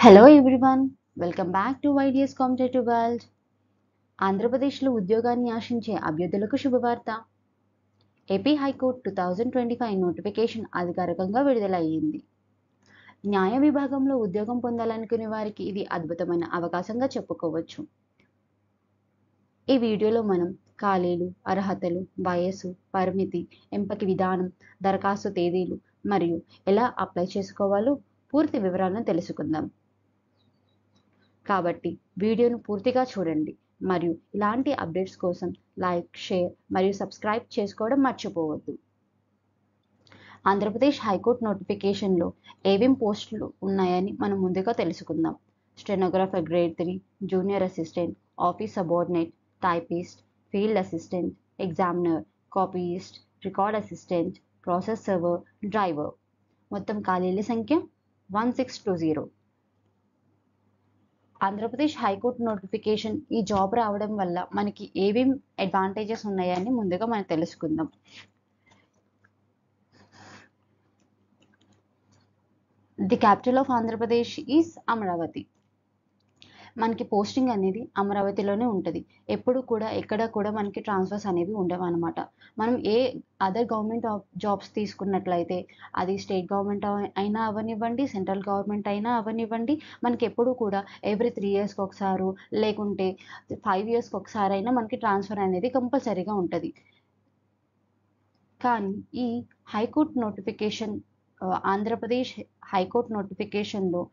Hello everyone, welcome back to YDS Competitive World. ఆంధ్రప్రదేశ్లో ఉద్యోగాన్ని ఆశించే అభ్యర్థులకు శుభవార్త. ఏపీ హైకోర్టు 2025 నోటిఫికేషన్ అధికారికంగా విడుదలయ్యింది. న్యాయ విభాగంలో ఉద్యోగం పొందాలనుకునే వారికి ఇది అద్భుతమైన అవకాశంగా చెప్పుకోవచ్చు. ఈ వీడియోలో మనం ఖాళీలు, అర్హతలు, వయస్సు, పరిమితి, ఎంపిక విధానం, దరఖాస్తు తేదీలు మరియు ఎలా అప్లై చేసుకోవాలో పూర్తి వివరాలను తెలుసుకుందాం. కాబట్టి వీడియోను పూర్తిగా చూడండి మరియు ఇలాంటి అప్డేట్స్ కోసం లైక్, షేర్ మరియు సబ్స్క్రైబ్ చేసుకోవడం మర్చిపోవద్దు. ఆంధ్రప్రదేశ్ హైకోర్టు నోటిఫికేషన్లో ఏమేం పోస్టులు ఉన్నాయని మనం ముందుగా తెలుసుకుందాం. Stenographer grade 3, junior assistant, office subordinate, typist, field assistant, examiner, copyist, record assistant, process server, driver. మొత్తం ఖాళీల సంఖ్య 1620. ఆంధ్రప్రదేశ్ హైకోర్టు నోటిఫికేషన్ ఈ జాబ్ రావడం వల్ల మనకి ఏమేం అడ్వాంటేజెస్ ఉన్నాయని ముందుగా మనం తెలుసుకుందాం. The capital of Andhra Pradesh is Amaravati. మనకి పోస్టింగ్ అనేది అమరావతిలోనే ఉంటుంది. ఎప్పుడు కూడా ఎక్కడ కూడా మనకి ట్రాన్స్ఫర్స్ అనేవి ఉండవు అనమాట. మనం ఏ అదర్ గవర్నమెంట్ జాబ్స్ తీసుకున్నట్లయితే అది స్టేట్ గవర్నమెంట్ అయినా అవనివ్వండి, సెంట్రల్ గవర్నమెంట్ అయినా అవనివ్వండి, మనకి ఎప్పుడు కూడా ఎవ్రీ 3 ఇయర్స్కి ఒకసారి లేకుంటే 5 ఇయర్స్కి ఒకసారి అయినా మనకి ట్రాన్స్ఫర్ అనేది కంపల్సరీగా ఉంటుంది. కానీ ఈ హైకోర్టు నోటిఫికేషన్, ఆంధ్రప్రదేశ్ హైకోర్టు నోటిఫికేషన్లో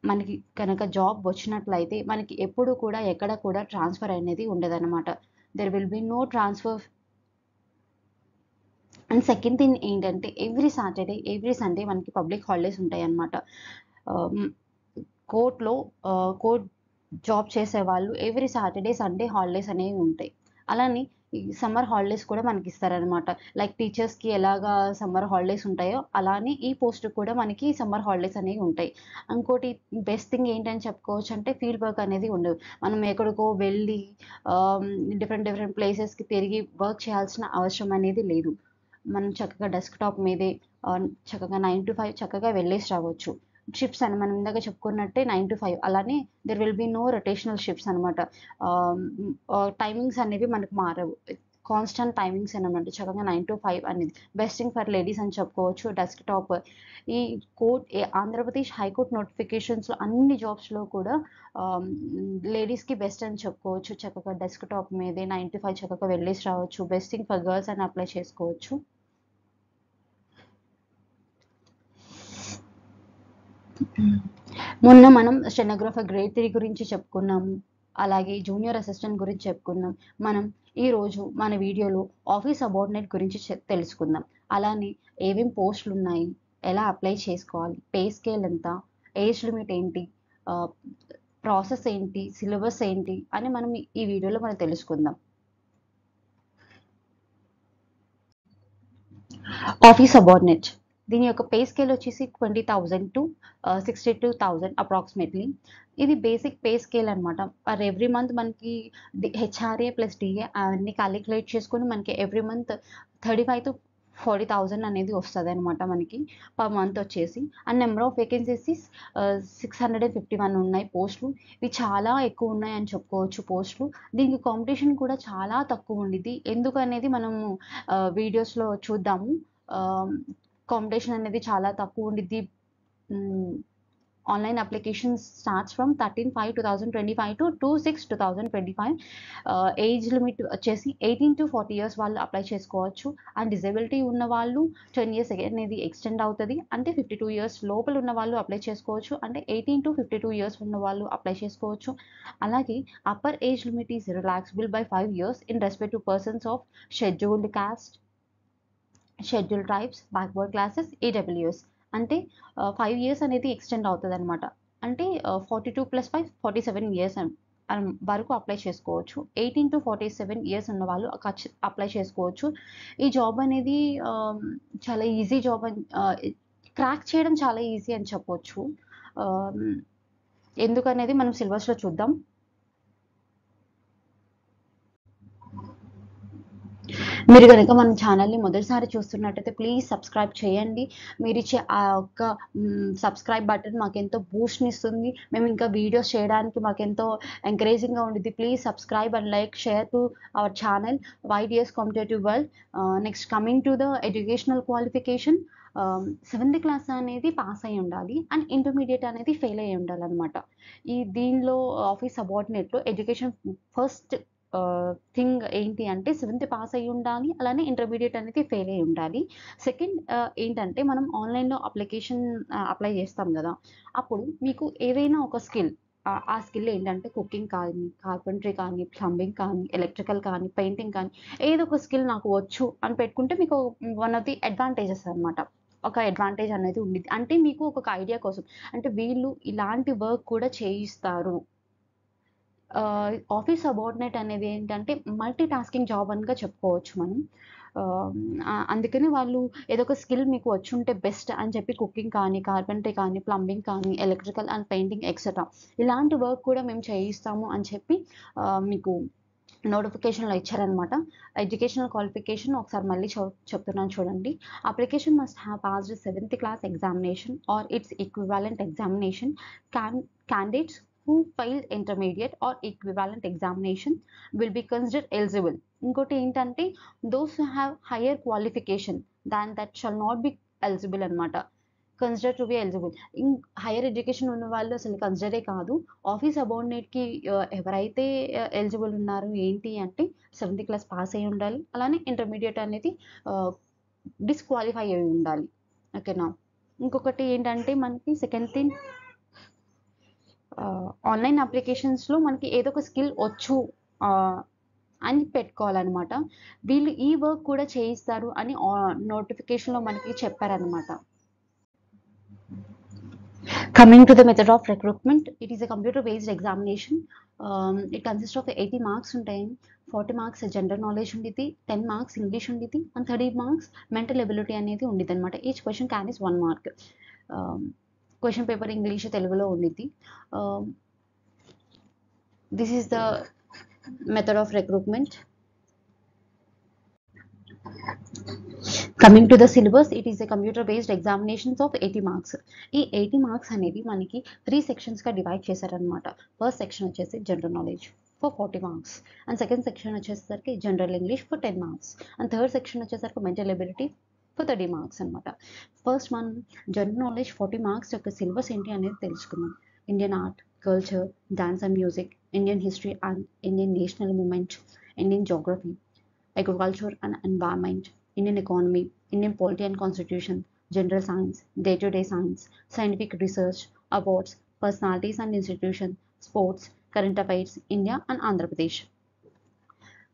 మనకి కనుక జాబ్ వచ్చినట్లయితే మనకి ఎప్పుడు కూడా ఎక్కడ కూడా ట్రాన్స్ఫర్ అనేది ఉండదన్నమాట. There will be no transfer. And second thing ఏంటంటే ఎవ్రీ సాటర్డే, ఎవ్రీ సండే మనకి పబ్లిక్ హాలిడేస్ ఉంటాయి అన్నమాట. కోర్టులో కోర్ట్ జాబ్ చేసే వాళ్ళు ఎవ్రీ సాటర్డే, సండే హాలిడేస్ అనేవి ఉంటాయి. అలానే ఈ సమ్మర్ హాలిడేస్ కూడా మనకి ఇస్తారనమాట. లైక్ టీచర్స్కి ఎలాగా సమ్మర్ హాలిడేస్ ఉంటాయో అలానే ఈ పోస్ట్ కూడా మనకి సమ్మర్ హాలిడేస్ అనేవి ఉంటాయి. ఇంకోటి బెస్ట్ థింగ్ ఏంటని చెప్పుకోవచ్చు అంటే ఫీల్డ్ వర్క్ అనేది ఉండదు. మనం ఎక్కడికో వెళ్ళి డిఫరెంట్ ప్లేసెస్కి తిరిగి వర్క్ చేయాల్సిన అవసరం అనేది లేదు. మనం చక్కగా డెస్క్టాప్ మీదే చక్కగా 9 to 5 చక్కగా వెళ్ళేసి రావచ్చు. షిఫ్ట్స్ అని మనం ఇందాక చెప్పుకున్నట్టే 9 to 5. అలానే there will be no rotational shifts అనమాట. టైమింగ్స్ అనేవి మనకు మారవు. కాన్స్టెంట్ టైమింగ్స్ అనమాట. చక్కగా 9 to 5 అనేది బెస్ట్ థింగ్ ఫర్ లేడీస్ అని చెప్పుకోవచ్చు. డెస్క్టాప్ ఈ ఆంధ్రప్రదేశ్ హైకోర్టు నోటిఫికేషన్స్లో అన్ని జాబ్స్లో కూడా లేడీస్కి బెస్ట్ అని చెప్పుకోవచ్చు. చక్కగా డెస్క్టాప్ మీదే 9 to 5 చక్కగా వెళ్ళేసి రావచ్చు. బెస్ట్ థింగ్ ఫర్ గర్ల్స్ అని అప్లై చేసుకోవచ్చు. మొన్న మనం స్టెనోగ్రాఫర్ గ్రేడ్ 3 గురించి చెప్పుకున్నాము. అలాగే జూనియర్ అసిస్టెంట్ గురించి చెప్పుకున్నాం. మనం ఈరోజు మన వీడియోలో ఆఫీస్ సబార్డినేట్ గురించి తెలుసుకుందాం. అలానే ఏమేం పోస్టులు ఉన్నాయి, ఎలా అప్లై చేసుకోవాలి, పే స్కేల్ ఎంత, ఏజ్ లిమిట్ ఏంటి, ప్రాసెస్ ఏంటి, సిలబస్ ఏంటి అని మనం ఈ వీడియోలో మనం తెలుసుకుందాం. ఆఫీస్ సబార్డినేట్ దీని యొక్క పే స్కేల్ వచ్చేసి 20,000 to 62,000 అప్రాక్సిమేట్లీ. ఇది బేసిక్ పే స్కేల్ అనమాట. పర్ ఎవ్రీ మంత్ మనకి హెచ్ఆర్ఏ ప్లస్ డిఏ అవన్నీ క్యాలిక్యులేట్ చేసుకొని మనకి ఎవ్రీ మంత్ 35,000 to 40,000 అనేది వస్తుంది అనమాట మనకి పర్ మంత్ వచ్చేసి. అండ్ నెంబర్ ఆఫ్ వేకెన్సీస్ 651 ఉన్నాయి పోస్టులు. ఇవి చాలా ఎక్కువ ఉన్నాయి అని చెప్పుకోవచ్చు పోస్టులు. దీనికి కాంపిటీషన్ కూడా చాలా తక్కువ ఉండిద్ది. ఎందుకు అనేది మనము వీడియోస్లో చూద్దాము. కాంపిటీషన్ అనేది చాలా తక్కువ ఉండిద్ది. Online applications starts from 13/5/2025 to 2/6/2025. Age limit వచ్చేసి 18 to 40 ఇయర్స్ వాళ్ళు అప్లై చేసుకోవచ్చు. అండ్ డిజబిలిటీ ఉన్న వాళ్ళు 10 ఇయర్స్ అనేది ఎక్స్టెండ్ అవుతుంది. అంటే 52 ఇయర్స్ లోపల ఉన్న వాళ్ళు అప్లై చేసుకోవచ్చు. అంటే 18 to 52 ఇయర్స్ ఉన్న వాళ్ళు అప్లై చేసుకోవచ్చు. అలాగే upper age limit is రిలాక్సిబుల్ by 5 years in respect to persons of scheduled cost, schedule tribes, backward classes, EWS. అంటే 5 years అనేది ఎక్స్టెండ్ అవుతుంది అనమాట. అంటే 42 + 5 47 years వరకు అప్లై చేసుకోవచ్చు. 18 to 47 years ఉన్న వాళ్ళు అప్లై చేసుకోవచ్చు. ఈ జాబ్ అనేది చాలా ఈజీ జాబ్ అని, క్రాక్ చేయడం చాలా ఈజీ అని చెప్పొచ్చు. ఎందుకనేది మనం సిలబస్లో చూద్దాం. మీరు కనుక మన ఛానల్ని మొదటిసారి చూస్తున్నట్టయితే ప్లీజ్ సబ్స్క్రైబ్ చేయండి. మీరు ఇచ్చే ఆ ఒక్క సబ్స్క్రైబ్ బటన్ మాకెంతో బూస్ట్ని ఇస్తుంది. మేము ఇంకా వీడియోస్ చేయడానికి మాకెంతో ఎంకరేజింగ్గా ఉంటుంది. Please subscribe and like share to our channel YDS competitive world. Next coming to the educational qualification, 7th class అనేది పాస్ అయి ఉండాలి అండ్ ఇంటర్మీడియట్ అనేది ఫెయిల్ అయ్యి ఉండాలన్నమాట. దీనిలో ఆఫీస్ సబార్డినేట్లో ఎడ్యుకేషన్ ఫస్ట్ థింగ్ ఏంటి అంటే 7th పాస్ అయ్యి ఉండాలి, అలానే ఇంటర్మీడియట్ అనేది ఫెయిల్ అయ్యి ఉండాలి. సెకండ్ ఏంటంటే మనం ఆన్లైన్లో అప్లై చేస్తాం కదా, అప్పుడు మీకు ఏదైనా ఒక స్కిల్, ఆ స్కిల్ ఏంటంటే కుకింగ్ కానీ, కార్పెంటరీ కానీ, ప్లంబింగ్ కానీ, ఎలక్ట్రికల్ కానీ, పెయింటింగ్ కానీ, ఏదో ఒక స్కిల్ నాకు వచ్చు అని పెట్టుకుంటే మీకు వన్ ఆఫ్ ది అడ్వాంటేజెస్ అనమాట. ఒక అడ్వాంటేజ్ అనేది ఉండిద్ది. అంటే మీకు ఒక ఐడియా కోసం, అంటే వీళ్ళు ఇలాంటి వర్క్ కూడా చేయిస్తారు. ఆఫీస్ సబార్డినేట్ అనేది ఏంటంటే మల్టీ టాస్కింగ్ జాబ్ అనిగా చెప్పుకోవచ్చు మనం. అందుకని వాళ్ళు ఏదో ఒక స్కిల్ మీకు వచ్చుంటే బెస్ట్ అని చెప్పి కుకింగ్ కానీ, కార్పెంటరీ కానీ, ప్లంబింగ్ కానీ, ఎలక్ట్రికల్ అండ్ పెయింటింగ్ ఎక్సెట్రా ఇలాంటి వర్క్ కూడా మేము చేయిస్తాము అని చెప్పి మీకు నోటిఫికేషన్లో ఇచ్చారనమాట. ఎడ్యుకేషనల్ క్వాలిఫికేషన్ ఒకసారి మళ్ళీ చెప్తున్నాను చూడండి. Application must have passed 7th class examination or its equivalent examination. Candidates who failed intermediate or equivalent examination will be considered eligible. ఇంకోటి ఏంటంటే those who have higher qualification than that shall not be eligible అనమాట. Consider to be eligible. Higher education ఉన్న వాళ్ళు అసలు కన్సిడరే కాదు. Office సబార్డినేట్కి ఎవరైతే eligible ఉన్నారు ఏంటి అంటే 7th క్లాస్ పాస్ అయి ఉండాలి, అలానే ఇంటర్మీడియట్ అనేది డిస్క్వాలిఫై అయి ఉండాలి. ఓకేనా. ఇంకొకటి ఏంటంటే మనకి సెకండ్ థింగ్, ఆన్లైన్ అప్లికేషన్స్లో మనకి ఏదో ఒక స్కిల్ వచ్చు అని పెట్టుకోవాలన్నమాట. వీళ్ళు ఈ వర్క్ కూడా చేయిస్తారు అని నోటిఫికేషన్లో మనకి చెప్పారనమాట. Coming to the method of recruitment, it is a computer-based examination. It consists of 80 marks ఉంటాయి. 40 మార్క్స్ జనరల్ నాలెడ్జ్ ఉండిద్ది, 10 మార్క్స్ ఇంగ్లీష్ ఉండిద్ది అండ్ 30 మార్క్స్ మెంటల్ ఎబిలిటీ అనేది ఉండిద్ది అనమాట. Each question carries 1 mark. Question paper English తెలుగులో ఉండిద్ది. This is the method of recruitment. Coming to the syllabus, it is a computer based examinations of 80 marks. ఈ 80 marks అనేవి మనకి 3 సెక్షన్స్గా divide చేశారనమాట. First section వచ్చేసి general knowledge for 40 marks and second section వచ్చేసరికి general English for 10 marks and third section వచ్చేసరికి mental ability for 30 marks అనమాట. First మనం general knowledge 40 marks యొక్క సిలబస్ ఏంటి అనేది తెలుసుకుందాం. Indian art, culture, dance and music, Indian history and Indian national movement, Indian geography, agriculture and environment, Indian economy, Indian polity and constitution, general science, day-to-day science, scientific research, awards, personalities and institutions, sports, current affairs, India and Andhra Pradesh.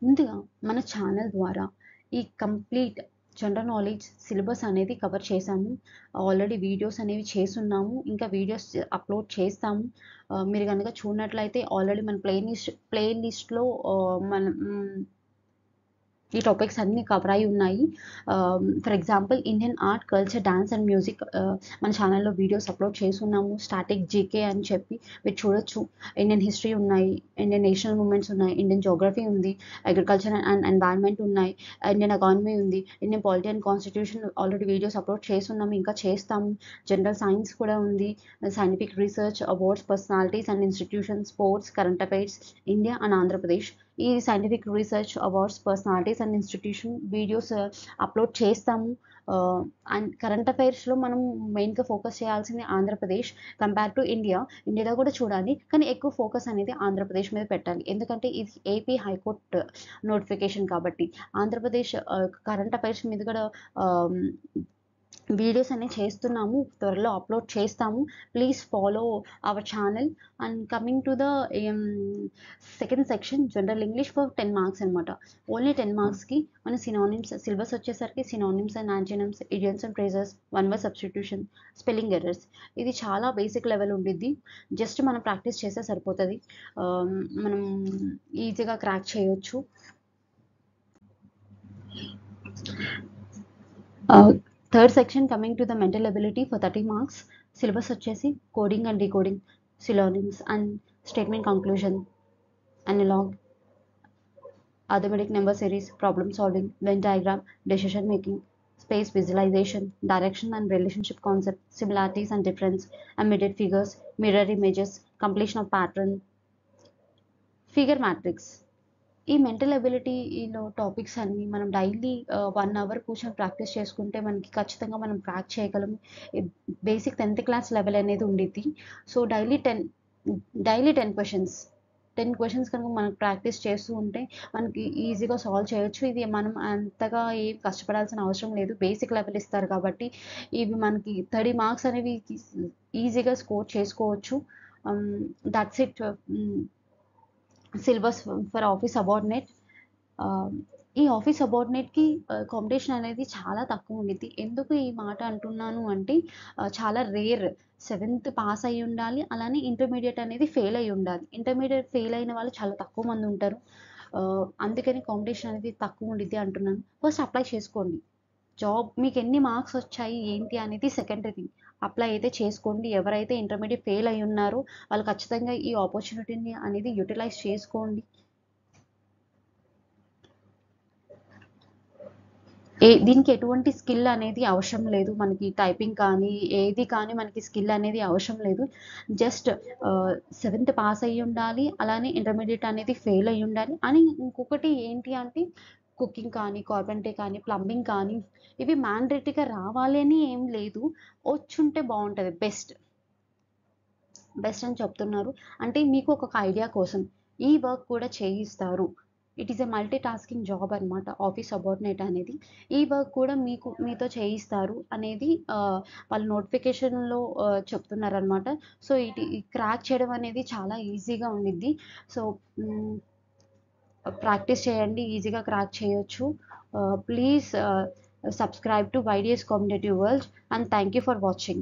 ముందుగా మన channel ద్వారా ఈ complete general knowledge syllabus అనేది cover చేశాము. Already videos అనేవి చేస్తున్నాము, ఇంకా videos upload చేస్తాము. మీరు కనుక చూడనట్లయితే ఆల్రెడీ మన ప్లేలిస్ట్లో మనం ఈ టాపిక్స్ అన్నీ కవర్ అయి ఉన్నాయి. For example Indian art, culture, dance and music మన ఛానల్లో వీడియోస్ అప్లోడ్ చేస్తున్నాము. స్టాటిక్ జీకే అని చెప్పి మీరు చూడొచ్చు. ఇండియన్ హిస్టరీ ఉన్నాయి, ఇండియన్ నేషనల్ మూమెంట్స్ ఉన్నాయి, ఇండియన్ జోగ్రఫీ ఉంది, అగ్రికల్చర్ అండ్ ఎన్వైర్న్మెంట్ ఉన్నాయి, ఇండియన్ ఎకానమీ ఉంది, Indian polity and constitution already videos upload చేస్తున్నాము, ఇంకా చేస్తాము. జనరల్ సైన్స్ కూడా ఉంది, scientific research, awards, personalities and institution, sports, current affairs, India and Andhra Pradesh. ఈ scientific research, awards, personalities and institution videos upload చేస్తాము. And current అఫైర్స్లో మనం మెయిన్గా ఫోకస్ చేయాల్సింది ఆంధ్రప్రదేశ్ కంపేర్ టు ఇండియాలో కూడా చూడాలి, కానీ ఎక్కువ ఫోకస్ అనేది ఆంధ్రప్రదేశ్ మీద పెట్టాలి. ఎందుకంటే ఇది ఏపీ హైకోర్టు నోటిఫికేషన్ కాబట్టి ఆంధ్రప్రదేశ్ కరెంట్ అఫైర్స్ మీద కూడా వీడియోస్ అనేవి చేస్తున్నాము, త్వరలో అప్లోడ్ చేస్తాము. Please follow our channel. And coming to the second section general English for 10 marks అనమాట. ఓన్లీ 10 మార్క్స్కి మన సినానిమ్స్ సిలబస్ వచ్చేసరికి synonyms and antonyms, idioms and phrases, one word substitution, spelling errors. ఇది చాలా బేసిక్ లెవెల్ ఉండిద్ది. Just మనం practice చేస్తే సరిపోతుంది, మనం ఈజీగా క్రాక్ చేయొచ్చు. Third section coming to the mental ability for 30 marks. Syllabus వచ్చేసి coding and decoding, synonyms and statement conclusion, analogue, arithmetic number series, problem solving, Venn diagram, decision making, space visualization, direction and relationship concept, similarities and difference, immediate figures, mirror images, completion of pattern, figure matrix. ఈ mental ఎబిలిటీలో topics అన్నీ మనం daily 1 hour కూర్చొని practice చేసుకుంటే మనకి ఖచ్చితంగా మనం crack చేయగలం. Basic 10th class level అనేది ఉండిద్ది. సో డైలీ 10 క్వెషన్స్ 10 క్వెషన్స్ కనుక మనం ప్రాక్టీస్ చేస్తూ ఉంటే మనకి ఈజీగా సాల్వ్ చేయొచ్చు. ఇది మనం అంతగా ఏం కష్టపడాల్సిన అవసరం లేదు. బేసిక్ లెవెల్ ఇస్తారు కాబట్టి ఇవి మనకి 30 మార్క్స్ అనేవి ఈజీగా స్కోర్ చేసుకోవచ్చు. That's it. Syllabus for office subordinate. ఈ ఆఫీస్ సబార్డినేట్కి కాంపిటీషన్ అనేది చాలా తక్కువ ఉండిద్ది. ఎందుకు ఈ మాట అంటున్నాను అంటే చాలా రేర్. 7th పాస్ అయ్యి ఉండాలి, అలానే ఇంటర్మీడియట్ అనేది ఫెయిల్ అయ్యి ఉండాలి. ఇంటర్మీడియట్ ఫెయిల్ అయిన వాళ్ళు చాలా తక్కువ మంది ఉంటారు. అందుకని కాంపిటీషన్ అనేది తక్కువ ఉండిద్ది అంటున్నాను. ఫస్ట్ అప్లై చేసుకోండి. జాబ్ మీకు ఎన్ని మార్క్స్ వచ్చాయి ఏంటి అనేది సెకండరీ థింగ్. అప్లై అయితే చేసుకోండి. ఎవరైతే ఇంటర్మీడియట్ ఫెయిల్ అయ్యి ఉన్నారో వాళ్ళు ఖచ్చితంగా ఈ ఆపర్చునిటీని అనేది యూటిలైజ్ చేసుకోండి. దీనికి ఎటువంటి స్కిల్ అనేది అవసరం లేదు. మనకి టైపింగ్ కానీ ఏది కానీ మనకి స్కిల్ అనేది అవసరం లేదు. జస్ట్ 7th పాస్ అయ్యి ఉండాలి, అలానే ఇంటర్మీడియట్ అనేది ఫెయిల్ అయ్యి ఉండాలి. అని ఇంకొకటి ఏంటి అంటే కుకింగ్ కానీ, కార్పెంటరీ కానీ, ప్లంబింగ్ కానీ ఇవి మ్యాండేటరీగా రావాలి అని ఏం లేదు. వచ్చుంటే బాగుంటుంది. బెస్ట్ అని చెప్తున్నారు. అంటే మీకు ఒక ఐడియా కోసం ఈ వర్క్ కూడా చేయిస్తారు. It is a multi tasking job అనమాట ఆఫీస్ సబార్డినేట్ అనేది. ఈ వర్క్ కూడా మీతో చేయిస్తారు అనేది వాళ్ళు నోటిఫికేషన్లో చెప్తున్నారనమాట. సో ఇది క్రాక్ చేయడం అనేది చాలా ఈజీగా ఉండిద్ది. సో ప్రాక్టీస్ చేయండి, ఈజీగా క్రాక్ చేయొచ్చు. Please subscribe to YDS Competitive World and thank you for watching.